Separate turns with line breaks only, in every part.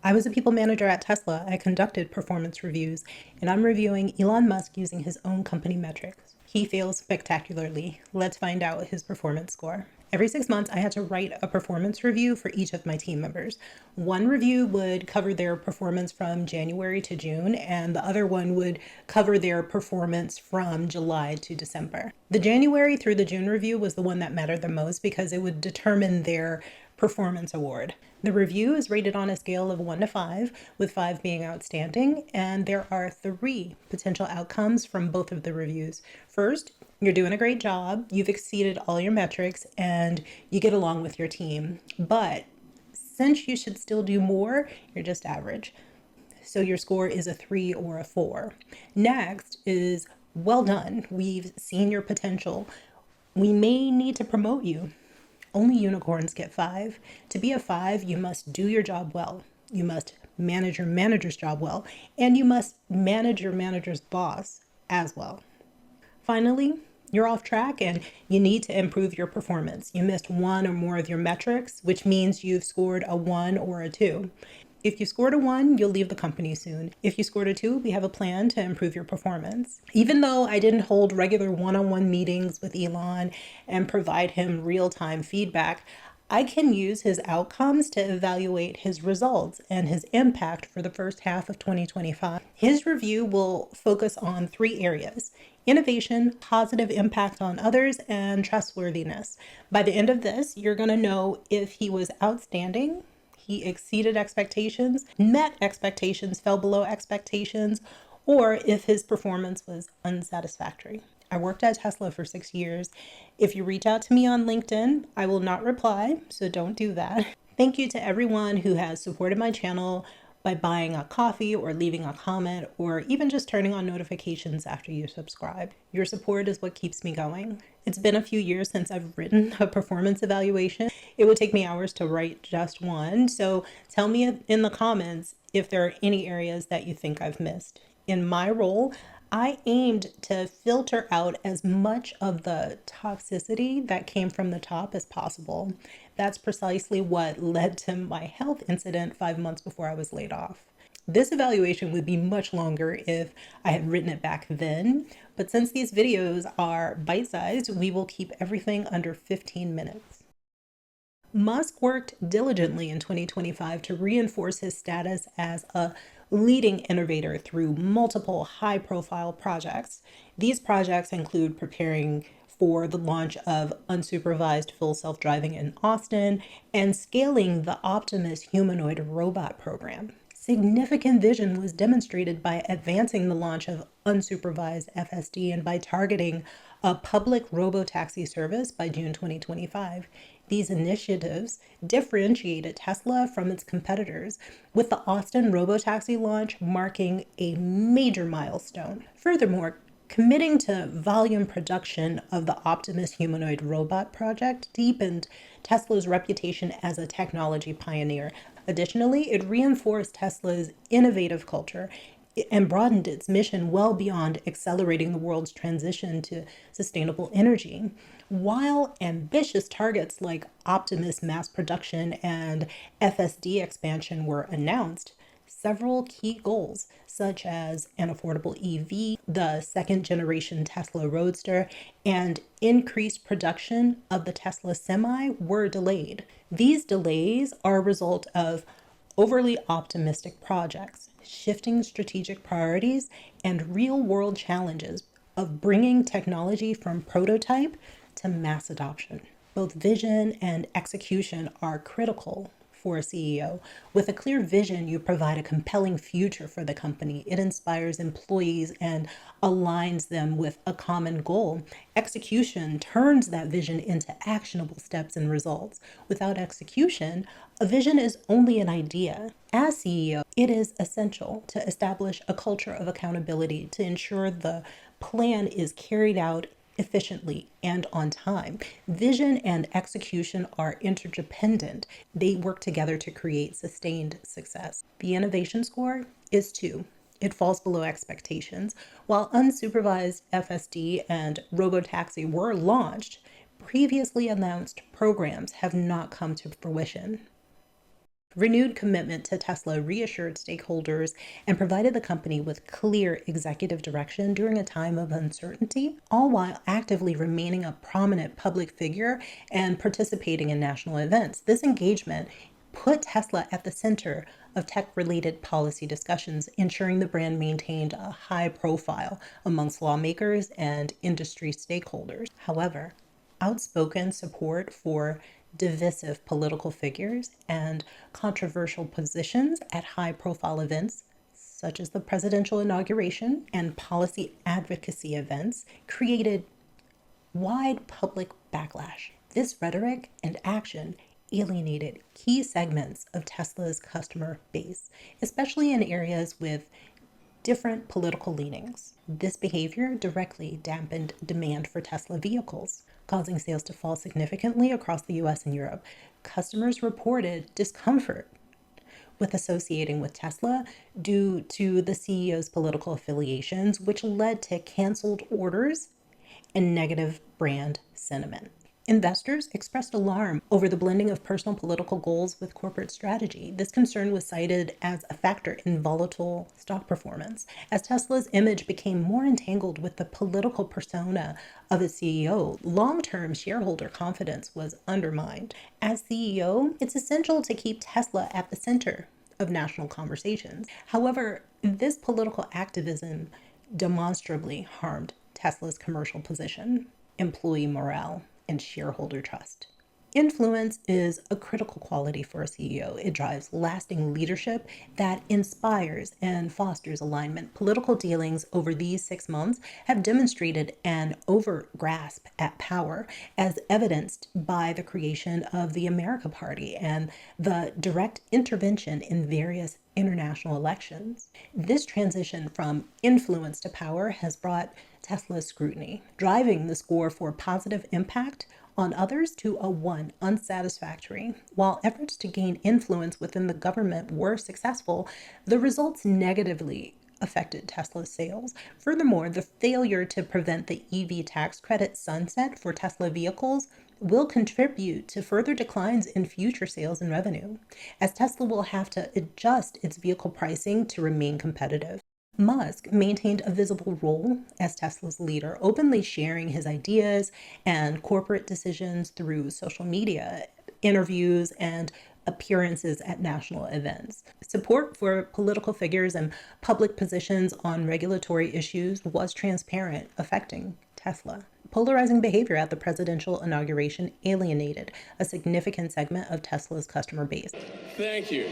I was a people manager at Tesla. I conducted performance reviews, and I'm reviewing Elon Musk using his own company metrics. He fails spectacularly. Let's find out his performance score. Every 6 months, I had to write a performance review for each of my team members. One review would cover their performance from January to June, and the other one would cover their performance from July to December. The January through the June review was the one that mattered the most because it would determine their performance award. The review is rated on a scale of 1 to 5, with 5 being outstanding, and there are 3 potential outcomes from both of the reviews. First, you're doing a great job, you've exceeded all your metrics, and you get along with your team. But since you should still do more, you're just average. So your score is a 3 or a 4. Next is, well done, we've seen your potential. We may need to promote you. Only unicorns get 5. To be a 5, you must do your job well. You must manage your manager's job well, and you must manage your manager's boss as well. Finally, you're off track and you need to improve your performance. You missed 1 or more of your metrics, which means you've scored a 1 or a 2. If you scored a 1, you'll leave the company soon. If you scored a 2, we have a plan to improve your performance. Even though I didn't hold regular one-on-one meetings with Elon and provide him real-time feedback, I can use his outcomes to evaluate his results and his impact for the first half of 2025. His review will focus on 3 areas: innovation, positive impact on others, and trustworthiness. By the end of this, you're going to know if he was outstanding, he exceeded expectations, met expectations, fell below expectations, or if his performance was unsatisfactory. I worked at Tesla for 6 years. If you reach out to me on LinkedIn, I will not reply, so don't do that. Thank you to everyone who has supported my channel by buying a coffee or leaving a comment or even just turning on notifications after you subscribe. Your support is what keeps me going. It's been a few years since I've written a performance evaluation. It would take me hours to write just one, so tell me in the comments if there are any areas that you think I've missed. In my role, I aimed to filter out as much of the toxicity that came from the top as possible. That's precisely what led to my health incident 5 months before I was laid off. This evaluation would be much longer if I had written it back then, but since these videos are bite-sized, we will keep everything under 15 minutes. Musk worked diligently in 2025 to reinforce his status as a leading innovator through multiple high-profile projects. These projects include preparing for the launch of unsupervised full self-driving in Austin and scaling the Optimus humanoid robot program. Significant vision was demonstrated by advancing the launch of unsupervised FSD and by targeting a public robotaxi service by June 2025. These initiatives differentiated Tesla from its competitors, with the Austin robotaxi launch marking a major milestone. Furthermore, committing to volume production of the Optimus humanoid robot project deepened Tesla's reputation as a technology pioneer. Additionally, it reinforced Tesla's innovative culture and broadened its mission well beyond accelerating the world's transition to sustainable energy. While ambitious targets like Optimus mass production and FSD expansion were announced, several key goals, such as an affordable EV, the second-generation Tesla Roadster, and increased production of the Tesla Semi, were delayed. These delays are a result of overly optimistic projects, shifting strategic priorities, and real-world challenges of bringing technology from prototype to mass adoption. Both vision and execution are critical for a CEO. With a clear vision, you provide a compelling future for the company. It inspires employees and aligns them with a common goal. Execution turns that vision into actionable steps and results. Without execution, a vision is only an idea. As CEO, it is essential to establish a culture of accountability to ensure the plan is carried out efficiently and on time. Vision and execution are interdependent. They work together to create sustained success. The innovation score is 2. It falls below expectations. While unsupervised FSD and robotaxi were launched, previously announced programs have not come to fruition. Renewed commitment to Tesla reassured stakeholders and provided the company with clear executive direction during a time of uncertainty, all while actively remaining a prominent public figure and participating in national events. This engagement put Tesla at the center of tech-related policy discussions, ensuring the brand maintained a high profile amongst lawmakers and industry stakeholders. However, outspoken support for divisive political figures and controversial positions at high-profile events, such as the presidential inauguration and policy advocacy events, created wide public backlash. This rhetoric and action alienated key segments of Tesla's customer base, especially in areas with different political leanings. This behavior directly dampened demand for Tesla vehicles, causing sales to fall significantly across the US and Europe. Customers reported discomfort with associating with Tesla due to the CEO's political affiliations, which led to canceled orders and negative brand sentiment. Investors expressed alarm over the blending of personal political goals with corporate strategy. This concern was cited as a factor in volatile stock performance. As Tesla's image became more entangled with the political persona of its CEO, long-term shareholder confidence was undermined. As CEO, it's essential to keep Tesla at the center of national conversations. However, this political activism demonstrably harmed Tesla's commercial position, employee morale, and shareholder trust. Influence is a critical quality for a CEO. It drives lasting leadership that inspires and fosters alignment. Political dealings over these 6 months have demonstrated an over-grasp at power, as evidenced by the creation of the America Party and the direct intervention in various international elections. This transition from influence to power has brought Tesla's scrutiny, driving the score for positive impact on others to a 1, unsatisfactory. While efforts to gain influence within the government were successful, the results negatively affected Tesla's sales. Furthermore, the failure to prevent the EV tax credit sunset for Tesla vehicles will contribute to further declines in future sales and revenue, as Tesla will have to adjust its vehicle pricing to remain competitive. Musk maintained a visible role as Tesla's leader, openly sharing his ideas and corporate decisions through social media, interviews, and appearances at national events. Support for political figures and public positions on regulatory issues was transparent, affecting Tesla. Polarizing behavior at the presidential inauguration alienated a significant segment of Tesla's customer base.
Thank you.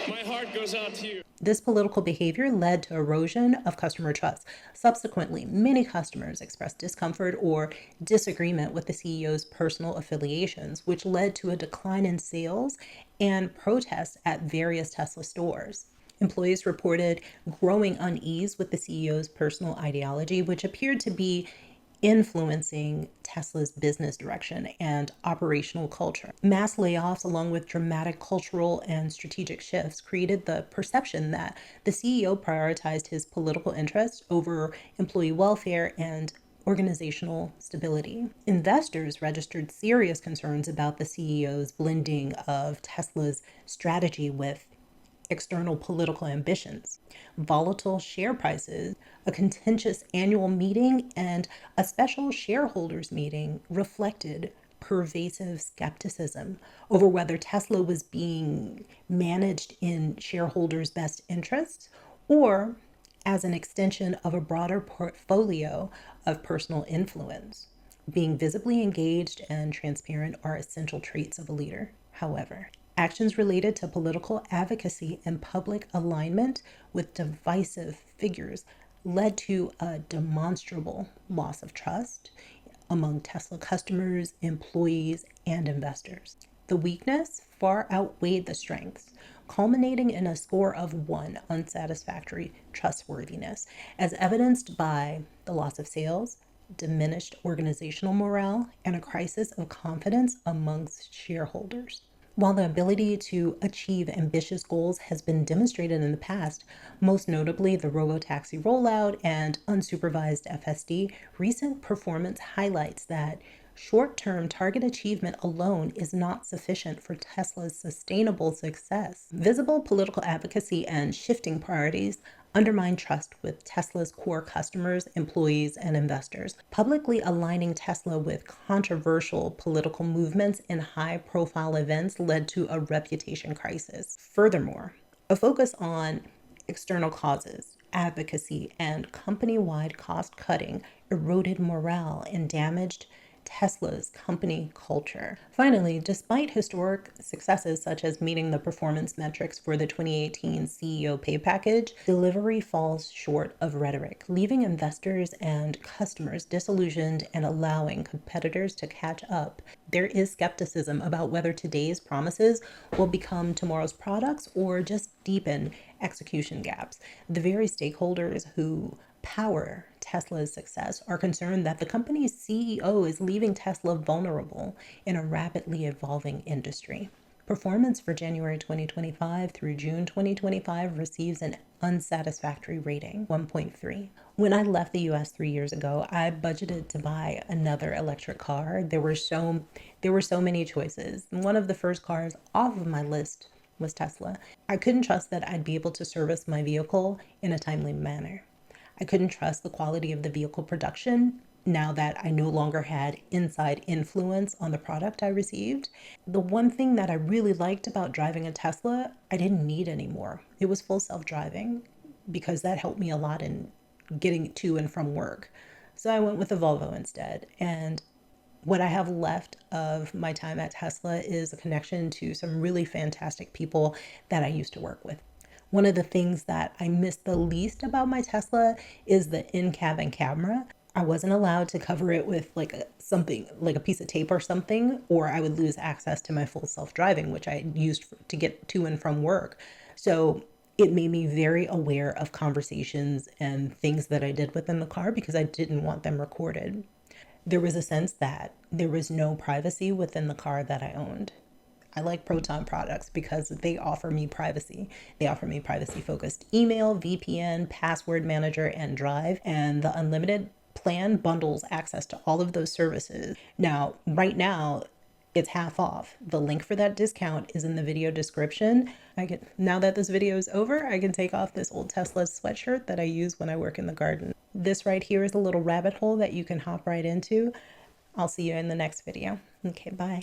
My heart goes out to you.
This political behavior led to erosion of customer trust. Subsequently, many customers expressed discomfort or disagreement with the CEO's personal affiliations, which led to a decline in sales and protests at various Tesla stores. Employees reported growing unease with the CEO's personal ideology, which appeared to be influencing Tesla's business direction and operational culture. Mass layoffs, along with dramatic cultural and strategic shifts, created the perception that the CEO prioritized his political interests over employee welfare and organizational stability. Investors registered serious concerns about the CEO's blending of Tesla's strategy with external political ambitions. Volatile share prices, a contentious annual meeting, and a special shareholders meeting reflected pervasive skepticism over whether Tesla was being managed in shareholders' best interests or as an extension of a broader portfolio of personal influence. Being visibly engaged and transparent are essential traits of a leader. However, actions related to political advocacy and public alignment with divisive figures led to a demonstrable loss of trust among Tesla customers, employees, and investors. The weakness far outweighed the strengths, culminating in a score of 1, unsatisfactory trustworthiness, as evidenced by the loss of sales, diminished organizational morale, and a crisis of confidence amongst shareholders. While the ability to achieve ambitious goals has been demonstrated in the past, most notably the robotaxi rollout and unsupervised FSD, recent performance highlights that short-term target achievement alone is not sufficient for Tesla's sustainable success. Visible political advocacy and shifting priorities undermine trust with Tesla's core customers, employees, and investors. Publicly aligning Tesla with controversial political movements and high-profile events led to a reputation crisis. Furthermore, a focus on external causes, advocacy, and company-wide cost cutting eroded morale and damaged Tesla's company culture. Finally, despite historic successes such as meeting the performance metrics for the 2018 CEO pay package, delivery falls short of rhetoric, leaving investors and customers disillusioned and allowing competitors to catch up. There is skepticism about whether today's promises will become tomorrow's products or just deepen execution gaps. The very stakeholders who power Tesla's success are concerned that the company's CEO is leaving Tesla vulnerable in a rapidly evolving industry. Performance for January 2025 through June 2025 receives an unsatisfactory rating, 1.3. When I left the US 3 years ago, I budgeted to buy another electric car. There were so many choices. One of the first cars off of my list was Tesla. I couldn't trust that I'd be able to service my vehicle in a timely manner. I couldn't trust the quality of the vehicle production now that I no longer had inside influence on the product I received. The one thing that I really liked about driving a Tesla, I didn't need anymore. It was full self-driving because that helped me a lot in getting to and from work. So I went with a Volvo instead. And what I have left of my time at Tesla is a connection to some really fantastic people that I used to work with. One of the things that I miss the least about my Tesla is the in-cabin camera. I wasn't allowed to cover it with something like a piece of tape or something, or I would lose access to my full self-driving, which I used to get to and from work. So it made me very aware of conversations and things that I did within the car because I didn't want them recorded. There was a sense that there was no privacy within the car that I owned. I like Proton products because they offer me privacy. They offer me privacy-focused email, VPN, password manager, and Drive. And the unlimited plan bundles access to all of those services. Now, right now, it's half off. The link for that discount is in the video description. Now that this video is over, I can take off this old Tesla sweatshirt that I use when I work in the garden. This right here is a little rabbit hole that you can hop right into. I'll see you in the next video. Okay, bye.